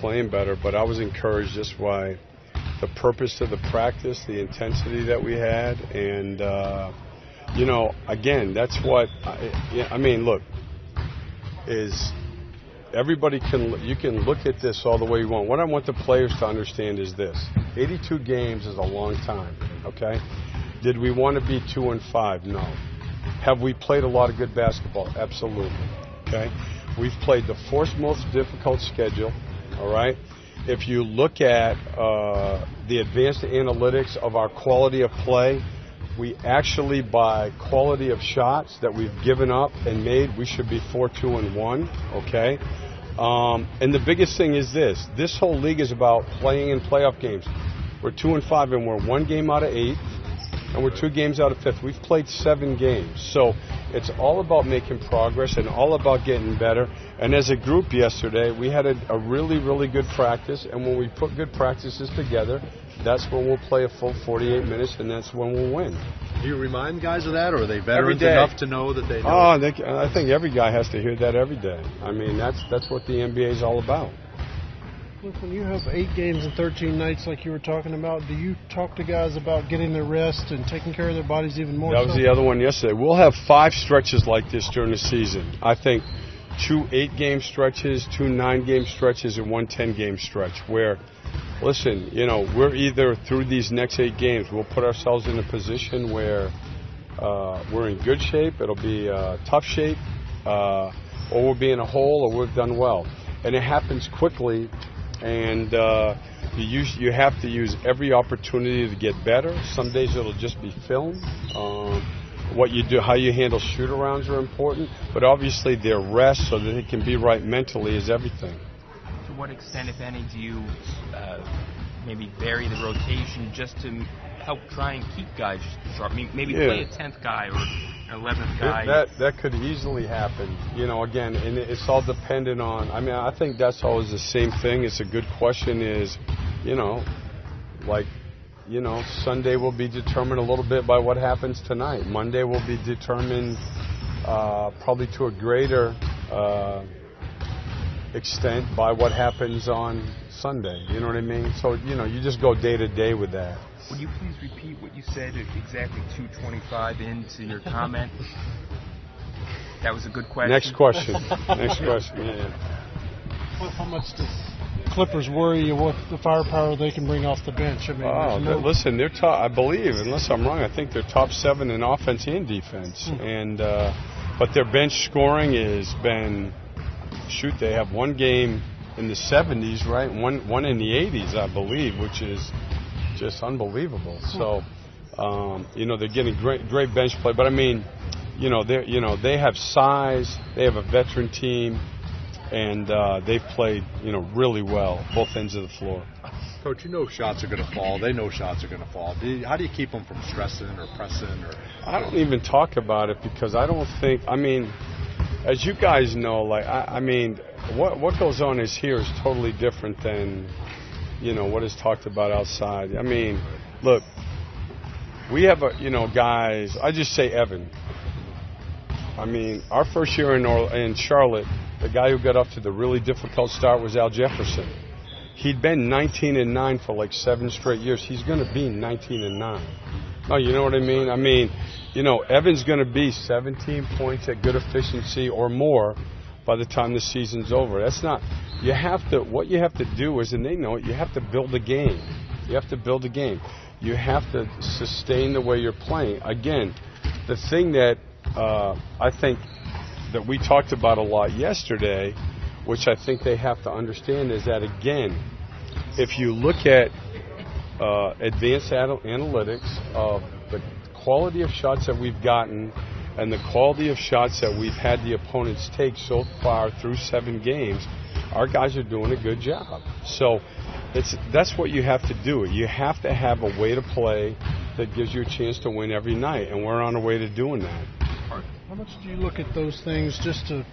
playing better, but I was encouraged just by the purpose of the practice, the intensity that we had, and, again, that's what, look, is everybody you can look at this all the way you want. What I want the players to understand is this. 82 games is a long time, okay? Did we want to be 2-5? No. Have we played a lot of good basketball? Absolutely, okay? We've played the fourth most difficult schedule, all right? If you look at the advanced analytics of our quality of play, we actually, by quality of shots that we've given up and made, we should be 4-2-1, okay? And the biggest thing is this whole league is about playing in playoff games. We're 2-5, and we're 1 game out of 8, and we're 2 games out of 5th. We've played 7 games. So it's all about making progress and all about getting better. And as a group yesterday, we had a really, really good practice. And when we put good practices together, that's when we'll play a full 48 minutes, and that's when we'll win. Do you remind guys of that, or are they veterans enough to know that they know? I think every guy has to hear that every day. I mean, that's what the NBA is all about. Look, when you have 8 games and 13 nights like you were talking about, do you talk to guys about getting their rest and taking care of their bodies even more? That was the other one yesterday. We'll have 5 stretches like this during the season. I think 2 8-game stretches, 2 9-game stretches, and 1 10-game stretch where, listen, we're either through these next 8 games, we'll put ourselves in a position where we're in good shape, it'll be tough shape, or we'll be in a hole, or we've done well. And it happens quickly. And you have to use every opportunity to get better. Some days it'll just be film. What you do, how you handle shoot-arounds are important. But obviously their rest so that they can be right mentally is everything. To what extent, if any, do you maybe vary the rotation just to help try and keep guys sharp? Maybe play a 10th guy or an 11th guy. That could easily happen. Again, and it's all dependent on. I think that's always the same thing. It's a good question. Is Sunday will be determined a little bit by what happens tonight. Monday will be determined probably to a greater extent by what happens on Sunday. You know what I mean? So you just go day to day with that. Would you please repeat what you said exactly 2:25 into your comment? That was a good question. Next question. Yeah. Well, how much does Clippers worry you with the firepower they can bring off the bench? Listen, they're top. I believe, unless I'm wrong, I think they're top 7 in offense and defense. And but their bench scoring has been, they have 1 game in the 70s, right? One in the 80s, I believe, which is just unbelievable. So, they're getting great bench play. But they have size. They have a veteran team, and they've played, really well both ends of the floor. Coach, shots are going to fall. They know shots are going to fall. How do you keep them from stressing or pressing? I don't even talk about it because I don't think. As you guys know, what goes on here is totally different than what is talked about outside. Look, we have guys. I just say Evan. Our first year in Charlotte, the guy who got up to the really difficult start was Al Jefferson. He'd been 19-9 for 7 straight years. He's going to be 19-9. Oh, you know what I mean? Evan's going to be 17 points at good efficiency or more by the time the season's over. That's not. What you have to do is, and they know it, you have to build a game. You have to build a game. You have to sustain the way you're playing. Again, the thing that I think that we talked about a lot yesterday, which I think they have to understand, is that, again, if you look at advanced analytics of the quality of shots that we've gotten and the quality of shots that we've had the opponents take so far through 7 games, our guys are doing a good job. So that's what you have to do. You have to have a way to play that gives you a chance to win every night, and we're on our way to doing that. How much do you look at those things just to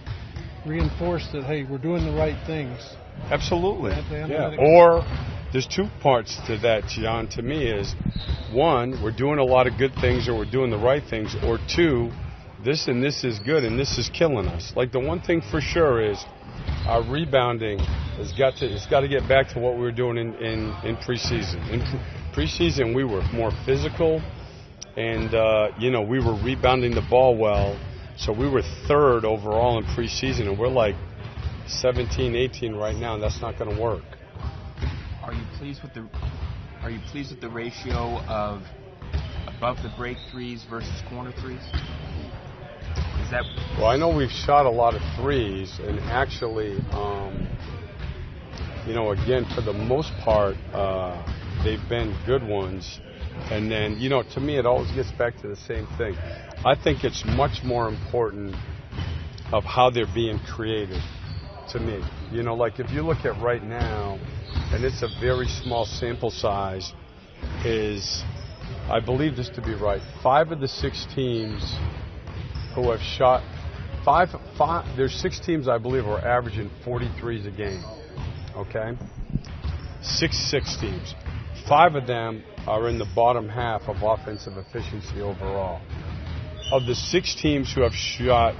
reinforce that, hey, we're doing the right things? Absolutely. Yeah. Or there's 2 parts to that, John, to me is, 1, we're doing a lot of good things or we're doing the right things, or 2, this and this is good and this is killing us. The one thing for sure is our rebounding It's got to get back to what we were doing in preseason. In preseason, we were more physical, and we were rebounding the ball well. So we were 3rd overall in preseason, and we're like 17, 18 right now, and that's not going to work. Are you pleased with the ratio of above the break threes versus corner threes? Well, I know we've shot a lot of threes, and actually, again, for the most part, they've been good ones. And then, to me, it always gets back to the same thing. I think it's much more important of how they're being created, to me. Like if you look at right now, and it's a very small sample size, is, I believe this to be right, 5 of the 6 teams who have shot, there's 6 teams, I believe, are averaging 43s a game, okay? 6 teams. 5 of them are in the bottom half of offensive efficiency overall. Of the 6 teams who have shot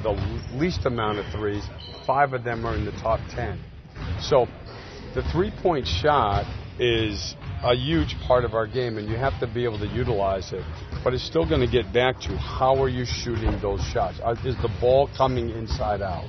the least amount of threes, 5 of them are in the top 10. So the three-point shot is a huge part of our game, and you have to be able to utilize it. But it's still going to get back to how are you shooting those shots? Is the ball coming inside out?